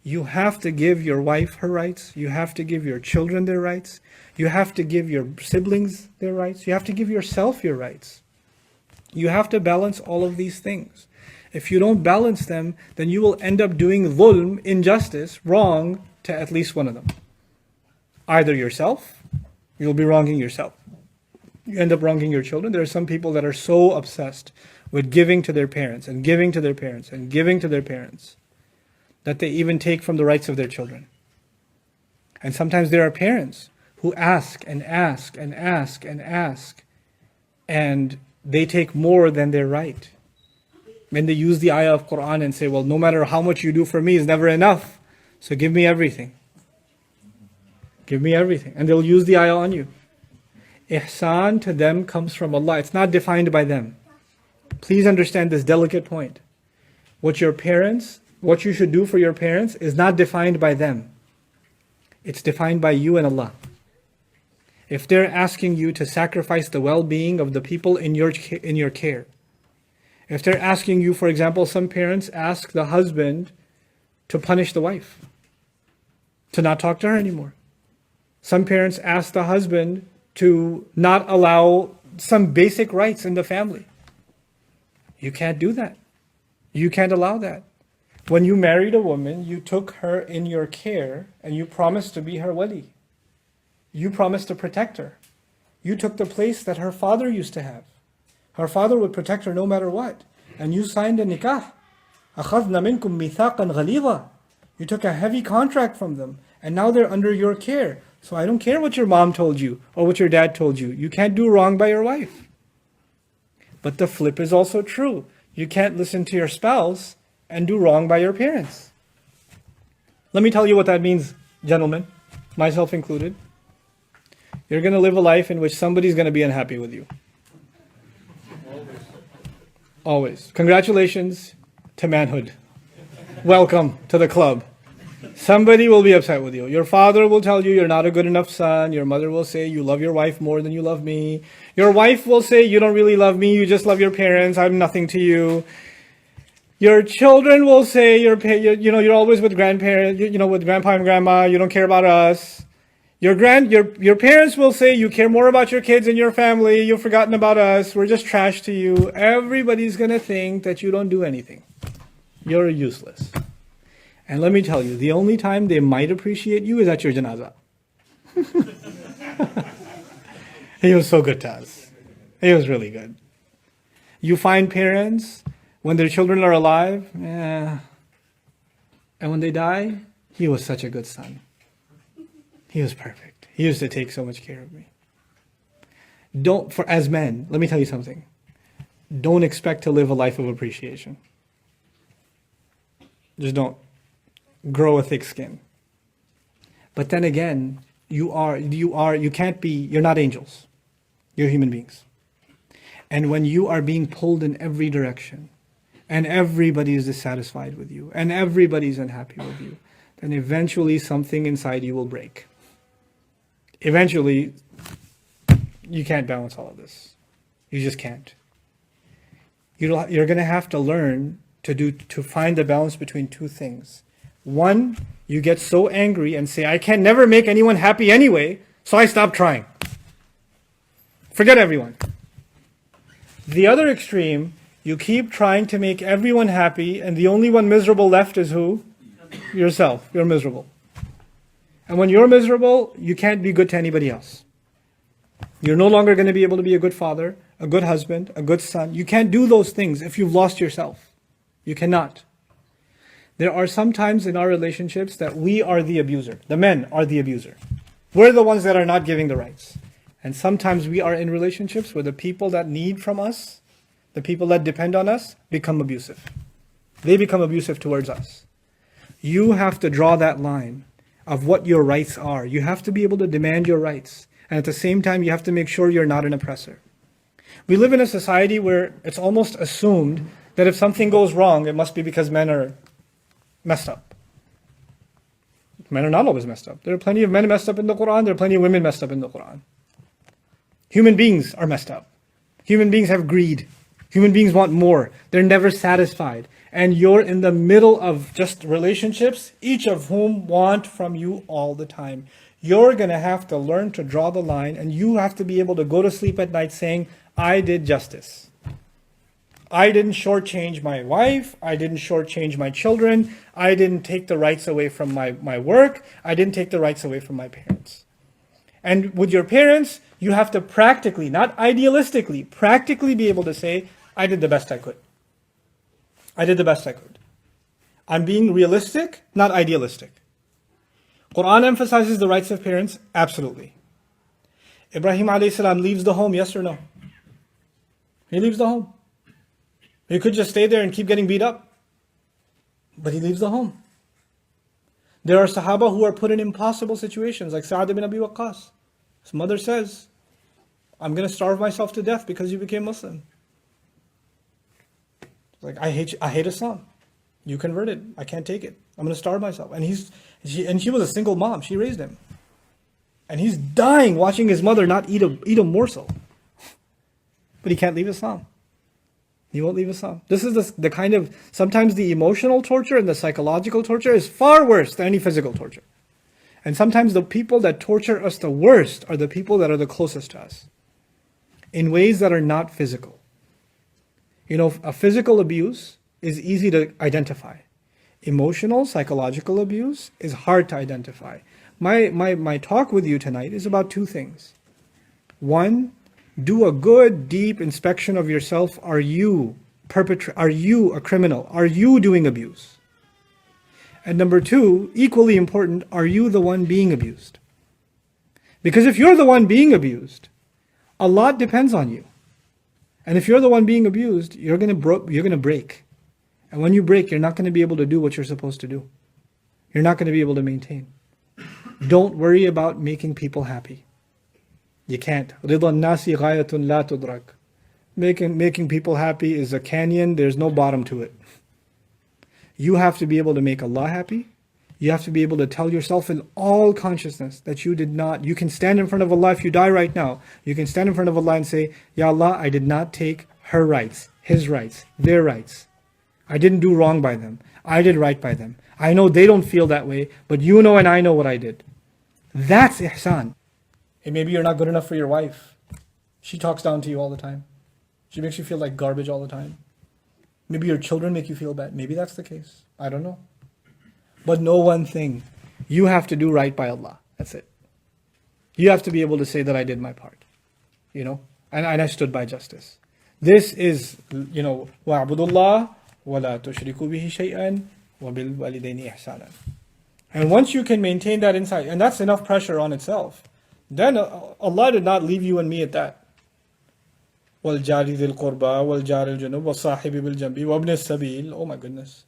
You have to give your wife her rights. You have to give your children their rights. You have to give your siblings their rights. You have to give yourself your rights. You have to balance all of these things. If you don't balance them, then you will end up doing dhulm, injustice, wrong to at least one of them. Either yourself, you'll be wronging yourself. You end up wronging your children. There are some people that are so obsessed with giving to their parents and giving to their parents and giving to their parents that they even take from the rights of their children. And sometimes there are parents who ask and ask and ask and ask, and they take more than their right. When they use the ayah of Quran and say, well, no matter how much you do for me is never enough, so give me everything. Give me everything. And they'll use the ayah on you. Ihsan to them comes from Allah. It's not defined by them. Please understand this delicate point. What you should do for your parents is not defined by them. It's defined by you and Allah. If they're asking you to sacrifice the well-being of the people in your care, if they're asking you, for example, some parents ask the husband to punish the wife, to not talk to her anymore. Some parents ask the husband to not allow some basic rights in the family. You can't do that. You can't allow that. When you married a woman, you took her in your care and you promised to be her wali. You promised to protect her. You took the place that her father used to have. Her father would protect her no matter what. And you signed a nikah. أَخَذْنَا مِنْكُمْ مِيثَاقًا غَلِيظًا. You took a heavy contract from them. And now they're under your care. So I don't care what your mom told you or what your dad told you. You can't do wrong by your wife. But the flip is also true. You can't listen to your spouse and do wrong by your parents. Let me tell you what that means, gentlemen, myself included. You're going to live a life in which somebody's going to be unhappy with you. Always. Congratulations to manhood. Welcome to the club. Somebody will be upset with you. Your father will tell you you're not a good enough son. Your mother will say you love your wife more than you love me. Your wife will say you don't really love me, you just love your parents, I'm nothing to you. Your children will say you're always with grandparents, with grandpa and grandma, you don't care about us. Your parents will say you care more about your kids and your family, you've forgotten about us, we're just trash to you. Everybody's going to think that you don't do anything. You're useless. And let me tell you, the only time they might appreciate you is at your janazah. He was so good to us. He was really good. You find parents, when their children are alive, and when they die, he was such a good son. He was perfect. He used to take so much care of me. As men, let me tell you something. Don't expect to live a life of appreciation. Just don't. Grow a thick skin. But then again, you're not angels. You're human beings. And when you are being pulled in every direction, and everybody is dissatisfied with you, and everybody's unhappy with you, then eventually something inside you will break. Eventually, you can't balance all of this. You just can't. You're going to have to learn to find the balance between two things. One, you get so angry and say, I can never make anyone happy anyway, so I stop trying. Forget everyone. The other extreme, you keep trying to make everyone happy, and the only one miserable left is who? Yourself. You're miserable. And when you're miserable, you can't be good to anybody else. You're no longer going to be able to be a good father, a good husband, a good son. You can't do those things if you've lost yourself. You cannot. There are some times in our relationships that we are the abuser. The men are the abuser. We're the ones that are not giving the rights. And sometimes we are in relationships where the people that need from us, the people that depend on us, become abusive. They become abusive towards us. You have to draw that line of what your rights are. You have to be able to demand your rights. And at the same time, you have to make sure you're not an oppressor. We live in a society where it's almost assumed that if something goes wrong, it must be because men are messed up. Men are not always messed up. There are plenty of men messed up in the Quran. There are plenty of women messed up in the Quran. Human beings are messed up. Human beings have greed. Human beings want more. They're never satisfied. And you're in the middle of just relationships, each of whom want from you all the time. You're going to have to learn to draw the line, and you have to be able to go to sleep at night saying, I did justice. I didn't shortchange my wife. I didn't shortchange my children. I didn't take the rights away from my work. I didn't take the rights away from my parents. And with your parents, you have to practically, not idealistically, practically be able to say, I did the best I could. I did the best I could. I'm being realistic, not idealistic. Quran emphasizes the rights of parents, absolutely. Ibrahim alayhi salam leaves the home, yes or no? He leaves the home. He could just stay there and keep getting beat up. But he leaves the home. There are Sahaba who are put in impossible situations, like Sa'ad ibn Abi Waqqas. His mother says, I'm going to starve myself to death because you became Muslim. Like, I hate Islam. You converted. I can't take it. I'm going to starve myself. And she was a single mom. She raised him. And he's dying watching his mother not eat a morsel. But he can't leave Islam. He won't leave Islam. This is the kind of, sometimes the emotional torture and the psychological torture is far worse than any physical torture. And sometimes the people that torture us the worst are the people that are the closest to us, in ways that are not physical. You know, a physical abuse is easy to identify. Emotional, psychological abuse is hard to identify. My talk with you tonight is about two things. One, do a good, deep inspection of yourself. Are you a criminal? Are you doing abuse? And number two, equally important, are you the one being abused? Because if you're the one being abused, a lot depends on you. And if you're the one being abused, you're going to break. And when you break, you're not going to be able to do what you're supposed to do. You're not going to be able to maintain. Don't worry about making people happy. You can't. رِضَى النَّاسِ غَايَةٌ لَا تُدْرَكْ. Making people happy is a canyon, there's no bottom to it. You have to be able to make Allah happy. You have to be able to tell yourself in all consciousness that you can stand in front of Allah if you die right now. You can stand in front of Allah and say, Ya Allah, I did not take her rights, his rights, their rights. I didn't do wrong by them. I did right by them. I know they don't feel that way, but you know and I know what I did. That's ihsan. And maybe you're not good enough for your wife. She talks down to you all the time. She makes you feel like garbage all the time. Maybe your children make you feel bad. Maybe that's the case. I don't know. But know one thing. You have to do right by Allah. That's it. You have to be able to say that I did my part. You know? And I stood by justice. This is, you know, وَاعْبُدُوا اللَّهَ وَلَا تُشْرِكُوا بِهِ شَيْئًا وَبِالْوَالِدَيْنِ إِحْسَانًا. And once you can maintain that inside, and that's enough pressure on itself, then Allah did not leave you and me at that. وَالْجَارِ ذِي الْقُرْبَى وَالْجَارِ الْجُنُوبِ وَالصَّاحِبِ بِالْجَنْبِ وَابْنِ السَّبِيلِ. Oh my goodness.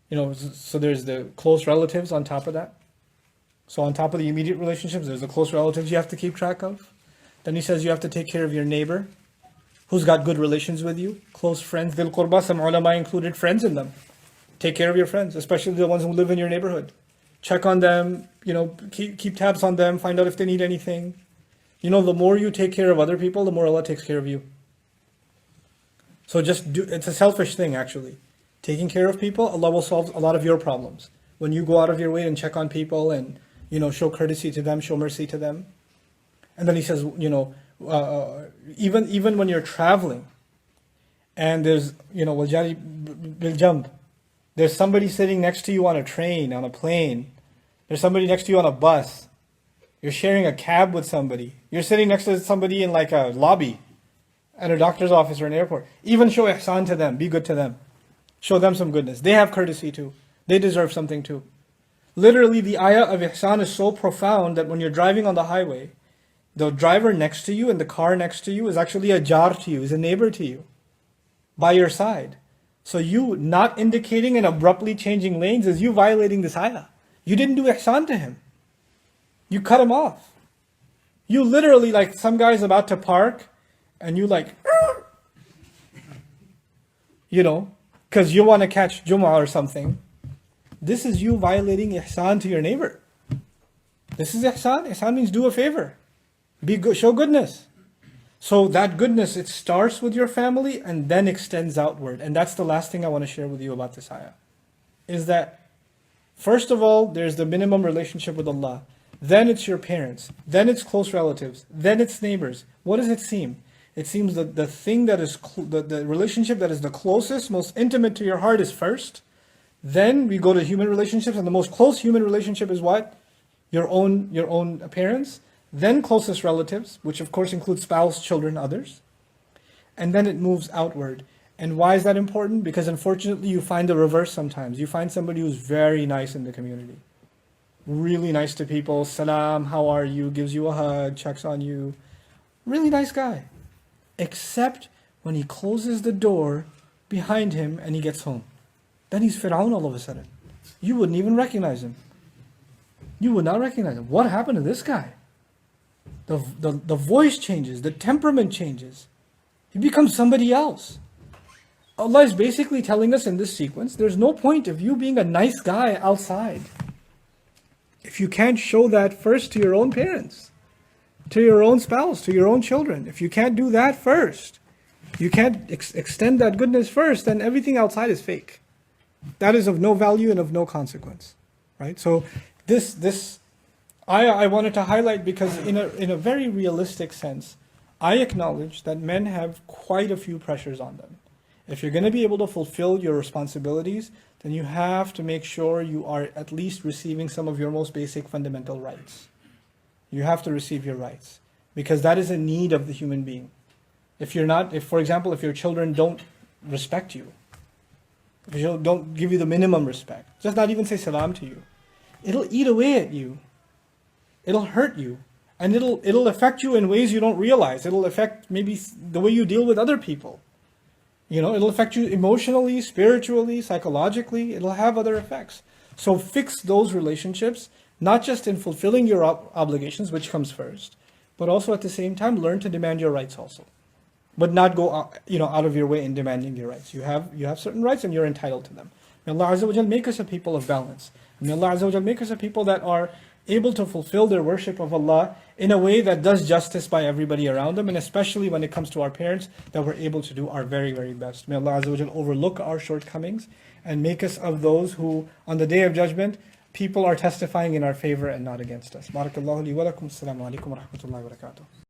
You know, so there's the close relatives on top of that. So on top of the immediate relationships, there's the close relatives you have to keep track of. Then he says you have to take care of your neighbor, who's got good relations with you, close friends. Dhil Qurba, some ulama included friends in them. Take care of your friends, especially the ones who live in your neighborhood. Check on them, you know, keep tabs on them, find out if they need anything. You know, the more you take care of other people, the more Allah takes care of you. So it's a selfish thing actually. Taking care of people, Allah will solve a lot of your problems. When you go out of your way and check on people and, you know, show courtesy to them, show mercy to them. And then he says, you know, even when you're traveling and there's, you know, وَالْجَارِ بِالْجَنْبِ, there's somebody sitting next to you on a train, on a plane. There's somebody next to you on a bus. You're sharing a cab with somebody. You're sitting next to somebody in like a lobby at a doctor's office or an airport. Even show ihsan to them. Be good to them. Show them some goodness. They have courtesy too. They deserve something too. Literally, the ayah of ihsan is so profound that when you're driving on the highway, the driver next to you and the car next to you is actually a jar to you, is a neighbor to you, by your side. So you not indicating and abruptly changing lanes is you violating this ayah. You didn't do ihsan to him. You cut him off. You literally, like some guy's about to park and you like, you know, because you want to catch Jumu'ah or something. This is you violating ihsan to your neighbor. This is ihsan. Ihsan means do a favor. Be good, show goodness. So that goodness, it starts with your family and then extends outward. And that's the last thing I want to share with you about this ayah. Is that, first of all, there's the minimum relationship with Allah. Then it's your parents. Then it's close relatives. Then it's neighbors. What does it seem? It seems that the thing that is, the relationship that is the closest, most intimate to your heart is first. Then we go to human relationships, and the most close human relationship is what? Your own parents. Then closest relatives, which of course includes spouse, children, others. And then it moves outward. And why is that important? Because unfortunately you find the reverse sometimes. You find somebody who's very nice in the community. Really nice to people. Salam, how are you? Gives you a hug, checks on you. Really nice guy. Except when he closes the door behind him and he gets home. Then he's Fir'aun all of a sudden. You wouldn't even recognize him. You would not recognize him. What happened to this guy? The voice changes, the temperament changes. He becomes somebody else. Allah is basically telling us in this sequence, there's no point of you being a nice guy outside if you can't show that first to your own parents, to your own spouse, to your own children. If you can't do that first, you can't extend that goodness first, then everything outside is fake. That is of no value and of no consequence, right? So this I wanted to highlight because in a very realistic sense, I acknowledge that men have quite a few pressures on them. If you're going to be able to fulfill your responsibilities, then you have to make sure you are at least receiving some of your most basic fundamental rights. You have to receive your rights because that is a need of the human being. If for example, if your children don't respect you, if you don't give you the minimum respect, just not even say salam to you, it'll eat away at you. It'll hurt you. And it'll affect you in ways you don't realize. It'll affect maybe the way you deal with other people. It'll affect you emotionally, spiritually, psychologically. It'll have other effects. So fix those relationships, not just in fulfilling your obligations, which comes first, but also at the same time learn to demand your rights also. But not go out of your way in demanding your rights. You have certain rights and you're entitled to them. May Allah Azza wa Jal make us a people of balance. May Allah Azza wa Jal make us a people that are able to fulfill their worship of Allah in a way that does justice by everybody around them, and especially when it comes to our parents, that we're able to do our very, very best. May Allah Azza wa Jal overlook our shortcomings and make us of those who, on the Day of Judgment, people are testifying in our favor and not against us. Barakallahu li wa lakum. Assalamu alaikum wa rahmatullahi wa barakatuh.